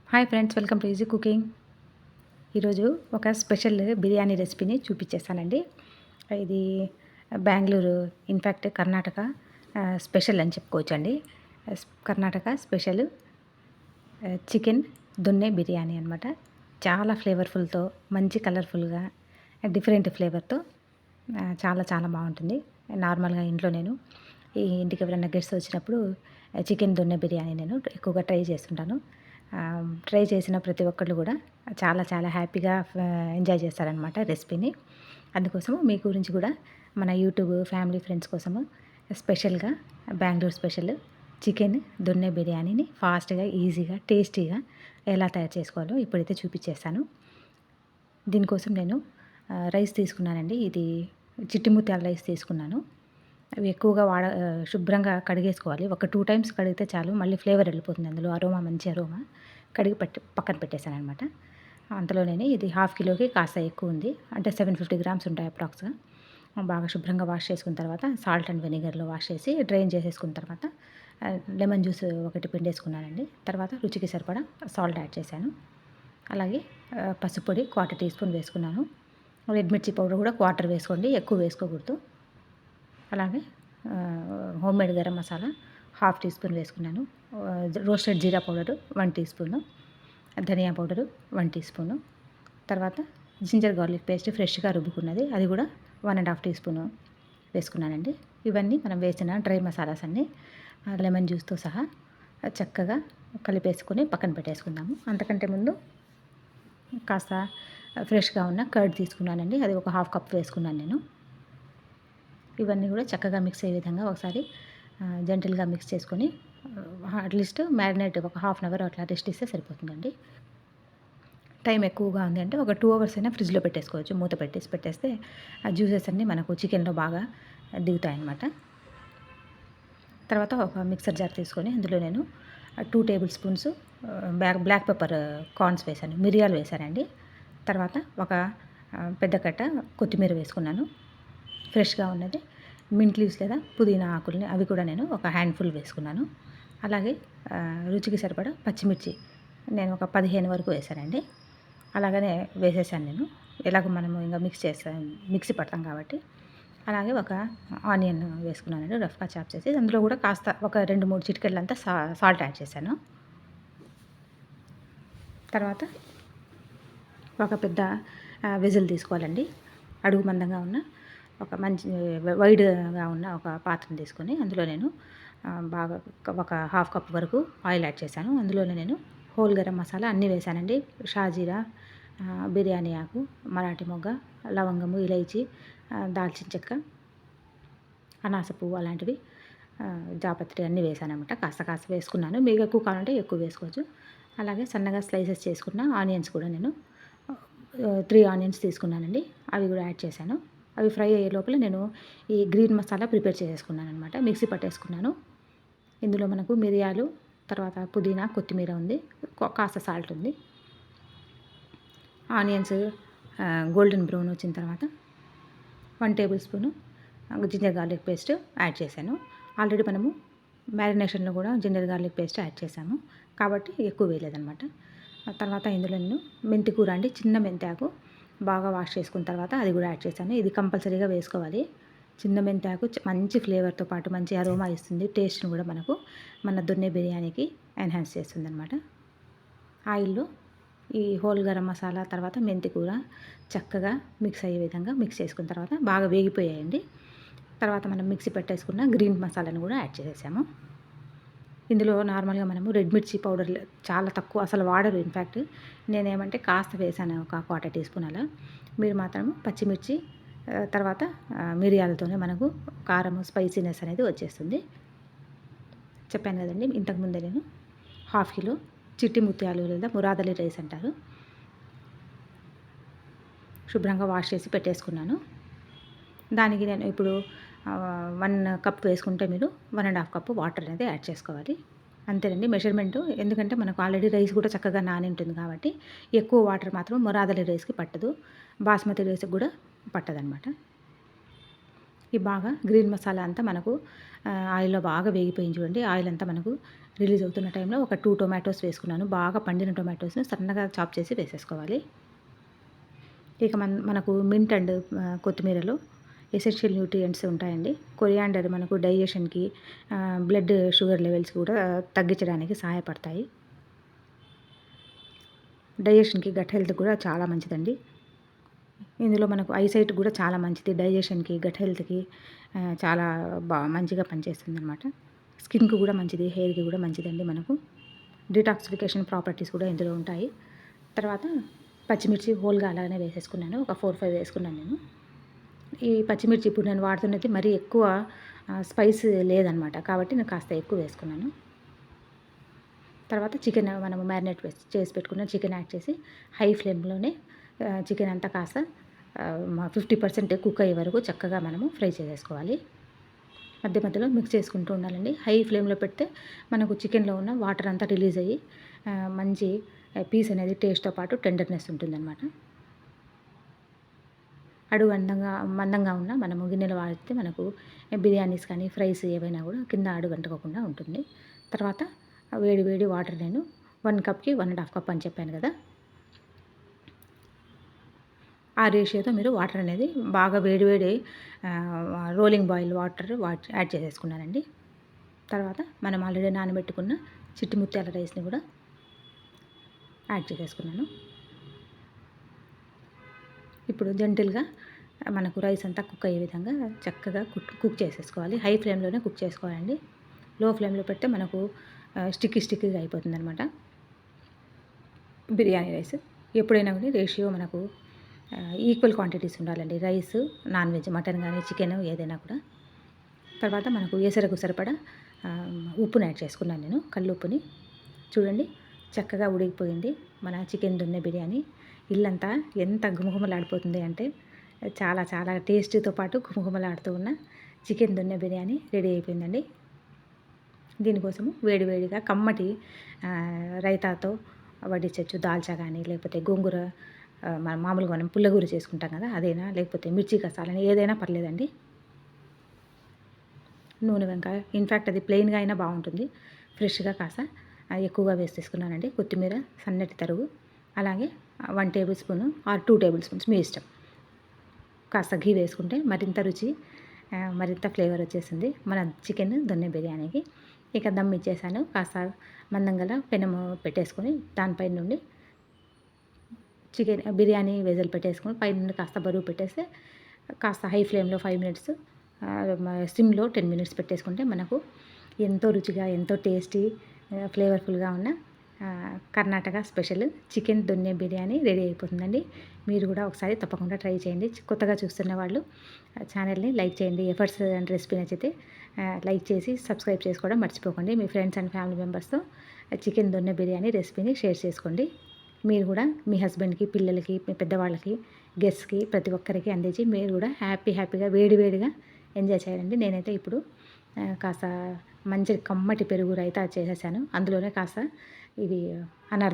Hi friends, welcome to easy cooking. ఈరోజు ఒక special biryani రెసిపీని చూపించేస్తానండి. ఇది బెంగళూరు, ఇన్ఫ్యాక్ట్ కర్ణాటక స్పెషల్ అని చెప్పుకోవచ్చండి. కర్ణాటక స్పెషల్ చికెన్ దొన్నె బిర్యానీ అనమాట. చాలా ఫ్లేవర్ఫుల్తో, మంచి కలర్ఫుల్గా, డిఫరెంట్ ఫ్లేవర్తో చాలా చాలా బాగుంటుంది. నార్మల్గా ఇంట్లో నేను ఈ ఇంటికి ఎవరైనా గెస్ట్స్ వచ్చినప్పుడు చికెన్ దొన్నె బిర్యానీ నేను ఎక్కువగా ట్రై చేస్తుంటాను. ట్రై చేసిన ప్రతి ఒక్కళ్ళు కూడా చాలా చాలా హ్యాపీగా ఎంజాయ్ చేస్తారనమాట రెసిపీని. అందుకోసము మీ గురించి కూడా మన యూట్యూబ్ ఫ్యామిలీ ఫ్రెండ్స్ కోసము స్పెషల్గా బెంగళూరు స్పెషల్ చికెన్ దొన్నె బిర్యానీని ఫాస్ట్గా, ఈజీగా, టేస్టీగా ఎలా తయారు చేసుకోవాలో ఇప్పుడైతే చూపించేస్తాను. దీనికోసం నేను రైస్ తీసుకున్నానండి. ఇది చిట్టి ముత్యాల రైస్ తీసుకున్నాను. అవి ఎక్కువగా శుభ్రంగా కడిగేసుకోవాలి. ఒక 2 టైమ్స్ కడిగితే చాలు, మళ్ళీ ఫ్లేవర్ వెళ్ళిపోతుంది అందులో, అరోమా, మంచి అరోమా. కడిగి పక్కన పెట్టేశాననమాట. అంతలోనే ఇది హాఫ్ కిలోకి కాస్త ఎక్కువ ఉంది, అంటే 750 గ్రామ్స్ ఉంటాయి అప్రాక్స్గా. బాగా శుభ్రంగా వాష్ చేసుకున్న తర్వాత సాల్ట్ అండ్ వెనిగర్లో వాష్ చేసి డ్రైన్ చేసేసుకున్న తర్వాత లెమన్ జ్యూస్ ఒకటి పిండేసుకున్నానండి. తర్వాత రుచికి సరిపడా సాల్ట్ యాడ్ చేశాను. అలాగే పసుపు పొడి 1/4 టీ స్పూన్ వేసుకున్నాను. రెడ్ మిర్చి పౌడర్ కూడా 1/4 వేసుకోండి, ఎక్కువ వేసుకోకూడదు. అలాగే homemade garam masala 1/2 teaspoon వేసుకున్నాను. Roasted jeera powder 1 teaspoon, dhania powder 1 teaspoon. తర్వాత జింజర్ గార్లిక్ పేస్ట్ ఫ్రెష్గా రుబ్బుకున్నది, అది కూడా 1.5 టీ స్పూను వేసుకున్నానండి. ఇవన్నీ మనం వేసిన డ్రై మసాలాస్ అన్నీ లెమన్ జ్యూస్తో సహా చక్కగా కలిపేసుకొని పక్కన పెట్టేసుకుందాము. అంతకంటే ముందు కాస్త ఫ్రెష్గా ఉన్న కర్డ్ తీసుకున్నానండి, అది ఒక 1/2 కప్ వేసుకున్నాను నేను. ఇవన్నీ కూడా చక్కగా మిక్స్ అయ్యే విధంగా ఒకసారి జెంటిల్గా మిక్స్ చేసుకొని అట్లీస్ట్ మ్యారినేట్ ఒక 1/2 అవర్ అట్లా రెస్ట్ ఇస్తే సరిపోతుందండి. టైం ఎక్కువగా ఉంది అంటే ఒక 2 అవర్స్ అయినా ఫ్రిడ్జ్లో పెట్టేసుకోవచ్చు. మూత పెట్టేస్తే ఆ జ్యూసెస్ అన్నీ మనకు చికెన్లో బాగా దిగుతాయన్నమాట. తర్వాత ఒక మిక్సర్ జార్ తీసుకొని అందులో నేను 2 tablespoons black peppercorns వేశాను, మిరియాలు వేశానండి. తర్వాత ఒక పెద్ద కట్ట కొత్తిమీర వేసుకున్నాను, ఫ్రెష్గా ఉన్నది. మింట్ లీవ్స్ లేదా పుదీనా ఆకుల్ని అవి కూడా నేను ఒక హ్యాండ్ఫుల్ వేసుకున్నాను. అలాగే రుచికి సరిపడా పచ్చిమిర్చి నేను ఒక 15 వరకు వేశానండి. అలాగనే వేసేసాను నేను, ఎలాగో మనము ఇంకా మిక్సీ పడతాం కాబట్టి. అలాగే ఒక ఆనియన్ వేసుకున్నానండి, రఫ్గా చాప్ చేసి. అందులో కూడా కాస్త ఒక 2-3 చిటికెళ్ళంతా సాల్ట్ యాడ్ చేశాను. తర్వాత ఒక పెద్ద విజిల్ తీసుకోవాలండి. అడుగు మందంగా ఉన్న ఒక మంచి వైడ్గా ఉన్న ఒక పాత్రను తీసుకొని అందులో నేను బాగా ఒక 1/2 కప్ వరకు ఆయిల్ యాడ్ చేశాను. అందులోనే నేను హోల్ గరం మసాలా అన్నీ వేశానండి. షాజీరా, బిర్యానీ ఆకు, మరాఠీ మొగ్గ, లవంగము, ఇలైచి, దాల్చిన చెక్క, అనాస పువ్వు అలాంటివి, జాపత్రి అన్నీ వేసానమాట. కాస్త వేసుకున్నాను. మీకు ఎక్కువ కావాలంటే ఎక్కువ వేసుకోవచ్చు. అలాగే సన్నగా స్లైసెస్ చేసుకున్న ఆనియన్స్ కూడా నేను 3 ఆనియన్స్ తీసుకున్నానండి, అవి కూడా యాడ్ చేశాను. అవి ఫ్రై అయ్యే లోపల నేను ఈ గ్రీన్ మసాలా ప్రిపేర్ చేసేసుకున్నాను అనమాట, మిక్సీ పట్టేసుకున్నాను. ఇందులో మనకు మిరియాలు, తర్వాత పుదీనా, కొత్తిమీర ఉంది, కాస్త సాల్ట్ ఉంది. ఆనియన్స్ గోల్డెన్ బ్రౌన్ వచ్చిన తర్వాత 1 tablespoon ginger garlic paste add చేశాను. ఆల్రెడీ మనము మ్యారినేషన్లో కూడా జింజర్ గార్లిక్ పేస్ట్ యాడ్ చేశాము కాబట్టి ఎక్కువ వేయలేదనమాట. తర్వాత ఇందులో నేను మెంతి కూర అండి, చిన్న మెంతాకు బాగా వాష్ చేసుకున్న తర్వాత అది కూడా యాడ్ చేశాను. ఇది కంపల్సరీగా వేసుకోవాలి. చిన్న మెంతాకు మంచి ఫ్లేవర్తో పాటు మంచి అరోమా ఇస్తుంది, టేస్ట్ని కూడా మన దొన్నె బిర్యానీకి ఎన్హాన్స్ చేస్తుంది అనమాట. ఆయిల్లో ఈ హోల్ గరం మసాలా తర్వాత మెంతి కూర చక్కగా మిక్స్ అయ్యే విధంగా మిక్స్ చేసుకున్న తర్వాత బాగా వేగిపోయాయండి. తర్వాత మనం మిక్సీ పెట్టేసుకున్న గ్రీన్ మసాలాను కూడా యాడ్ చేసేసాము. ఇందులో నార్మల్గా మనము రెడ్ మిర్చి పౌడర్ చాలా తక్కువ, అసలు వాడరు. ఇన్ఫ్యాక్ట్ నేనేమంటే కాస్త వేసాను, ఒక 1/4 టీ స్పూన్ అలా. మీరు మాత్రం పచ్చిమిర్చి తర్వాత మిరియాలతోనే మనకు కారము, స్పైసీనెస్ అనేది వచ్చేస్తుంది. చెప్పాను కదండి ఇంతకుముందే నేను 1/2 కిలో చిట్టి ముత్యాలు లేదా మురాదలి రైస్ అంటారు, శుభ్రంగా వాష్ చేసి పెట్టేసుకున్నాను. దానికి నేను ఇప్పుడు 1 కప్ వేసుకుంటే మీరు 1.5 కప్పు వాటర్ అనేది యాడ్ చేసుకోవాలి. అంతేనండి మెజర్మెంటు. ఎందుకంటే మనకు ఆల్రెడీ రైస్ కూడా చక్కగా నాని ఉంటుంది కాబట్టి ఎక్కువ వాటర్ మాత్రం మురాదలి రైస్కి పట్టదు, బాస్మతి రైస్కి కూడా పట్టదనమాట. ఈ బాగా గ్రీన్ మసాలా అంతా మనకు ఆయిల్లో బాగా వేగిపోయింది చూడండి. ఆయిల్ అంతా మనకు రిలీజ్ అవుతున్న టైంలో ఒక 2 టొమాటోస్ వేసుకున్నాను. బాగా పండిన టొమాటోస్‌ని సన్నగా చాప్ చేసి వేసేసుకోవాలి. ఇక మనకు మింట్ అండ్ కొత్తిమీరలో ఎసెన్షియల్ న్యూట్రియంట్స్ ఉంటాయండి. కొరియాండర్ మనకు డైజెషన్‌కి, బ్లడ్ షుగర్ లెవెల్స్ కూడా తగ్గించడానికి సహాయపడతాయి. డైజెషన్‌కి, గట్ హెల్త్‌కి కూడా చాలా మంచిదండి. ఇందులో మనకు ఐసైట్ కూడా చాలా మంచిది. డైజెషన్‌కి, గట్ హెల్త్‌కి చాలా మంచిగా పనిచేస్తుందనమాట. స్కిన్‌కి కూడా మంచిది, హెయిర్‌కి కూడా మంచిదండి మనకు. డిటాక్సిఫికేషన్ ప్రాపర్టీస్ కూడా ఇందులో ఉంటాయి. తర్వాత పచ్చిమిర్చి హోల్‌గా అలానే వేసేసుకున్నాను. ఒక 4, 5 వేసుకున్నాను నేను. ఈ పచ్చిమిర్చి ఇప్పుడు నేను వాడుతున్నది మరీ ఎక్కువ స్పైస్ లేదనమాట. కాబట్టి నేను కాస్త ఎక్కువ వేసుకున్నాను. తర్వాత చికెన్ మనము మ్యారినేట్ చేసి పెట్టుకున్న చికెన్ యాడ్ చేసి హై ఫ్లేమ్‌లోనే చికెన్ అంతా కాస్త 50% కుక్ అయ్యే వరకు చక్కగా మనము ఫ్రై చేసేసుకోవాలి. మధ్య మధ్యలో మిక్స్ చేసుకుంటూ ఉండాలండి. హై ఫ్లేమ్‌లో పెడితే మనకు చికెన్‌లో ఉన్న వాటర్ అంతా రిలీజ్ అయ్యి మంచి పీస్ అనేది టేస్ట్‌తో పాటు టెండర్‌నెస్ ఉంటుందన్నమాట. అడుగు మందంగా ఉన్న మనము గిన్నెలో వాడితే మనకు బిర్యానీస్ కానీ, ఫ్రైస్ ఏవైనా కూడా కింద అడుగంటుకోకుండా ఉంటుంది. తర్వాత వేడి వేడి వాటర్ నేను 1 కప్‌కి 1 ½ కప్ అని చెప్పాను కదా! ఆ రేషియోతో మీరు వాటర్ అనేది బాగా వేడి వేడి రోలింగ్ బాయిల్ వాటర్ యాడ్ చేసేసుకున్నానండి. తర్వాత మనం ఆల్రెడీ నానబెట్టుకున్న చిట్టి ముత్యాల రైస్‌ని కూడా యాడ్ చేసేసుకున్నాను. ఇప్పుడు జెంటిల్‌గా మనకు రైస్ అంతా కుక్ అయ్యే విధంగా చక్కగా కుక్ చేసేసుకోవాలి. హై ఫ్లేమ్‌లోనే కుక్ చేసుకోవాలండి. లో ఫ్లేమ్‌లో పెడితే మనకు స్టిక్కీగా అయిపోతుందనమాట బిర్యానీ రైస్. ఎప్పుడైనా కూడా రేషియో మనకు ఈక్వల్ క్వాంటిటీస్ ఉండాలండి. రైస్, నాన్ వెజ్, మటన్ కానీ, చికెన్ ఏదైనా కూడా. తర్వాత మనకు ఎసరకు సరిపడా ఉప్పుని యాడ్ చేసుకున్నాను నేను, కల్లుప్పుని. చూడండి చక్కగా ఉడికిపోయింది మన చికెన్ దొన్నె బిర్యానీ. ఇల్లంతా ఎంత గుమగుమలాడిపోతుంది అంటే చాలా చాలా టేస్టీతో పాటు గుమగుమలాడుతూ ఉన్న చికెన్ దొన్నె బిర్యానీ రెడీ అయిపోయిందండి. దీనికోసము వేడివేడిగా కమ్మటి రైతాతో వడ్డించొచ్చు. దాల్చా కానీ, లేకపోతే గోంగూర మామూలుగా మనం పుల్లగూర చేసుకుంటాం కదా, అదైనా, లేకపోతే మిర్చి కసాలని ఏదైనా పర్లేదండి. నూనె వంకాయ ఇన్ఫ్యాక్ట్ అది ప్లెయిన్‌గా అయినా బాగుంటుంది. ఫ్రెష్‌గా కాస్త ఎక్కువగా వేసేసుకున్నానండి. కొత్తిమీర, సన్నటి తరుగు, అలాగే 1 tablespoon or 2 tablespoons మీ ఇష్టం. కాస్త ఘీ వేసుకుంటే మరింత రుచి, మరింత ఫ్లేవర్ వచ్చేసింది మన చికెన్ దొన్నె బిర్యానీకి. ఇక దమ్ ఇచ్చేసాను. కాస్త మందం గల పెనము పెట్టేసుకొని దానిపైన నుండి చికెన్ బిర్యానీ వెజల్ పెట్టేసుకొని పైనుండి కాస్త బరువు పెట్టేస్తే కాస్త హై ఫ్లేమ్‌లో 5 మినిట్స్, సిమ్‌లో 10 మినిట్స్ పెట్టేసుకుంటే మనకు ఎంతో రుచిగా, ఎంతో టేస్టీ, ఫ్లేవర్ఫుల్‌గా ఉన్న Karnataka special chicken donne biryani ready అయిపోతుందండి. మీరు కూడా ఒకసారి తప్పకుండా ట్రై చేయండి. కొత్తగా చూస్తున్న వాళ్ళు ఛానల్‌ని లైక్ చేయండి. ఎఫర్ట్స్ అండ్ రెసిపీ నచ్చితే లైక్ చేసి సబ్స్క్రైబ్ చేసుకోవడం మర్చిపోకండి. మీ ఫ్రెండ్స్ అండ్ ఫ్యామిలీ మెంబర్స్‌తో చికెన్ దొన్నె బిర్యానీ రెసిపీని షేర్ చేసుకోండి. మీరు కూడా మీ హస్బెండ్‌కి, పిల్లలకి, మీ పెద్దవాళ్ళకి, గెస్ట్స్‌కి ప్రతి ఒక్కరికి అందించి మీరు కూడా హ్యాపీగా వేడిగా ఎంజాయ్ చేయాలండి. నేనైతే ఇప్పుడు కాస్త మంచి కమ్మటి పెరుగు రైతా చేసేసాను. అందులోనే కాస్త ఇవి అనర్థ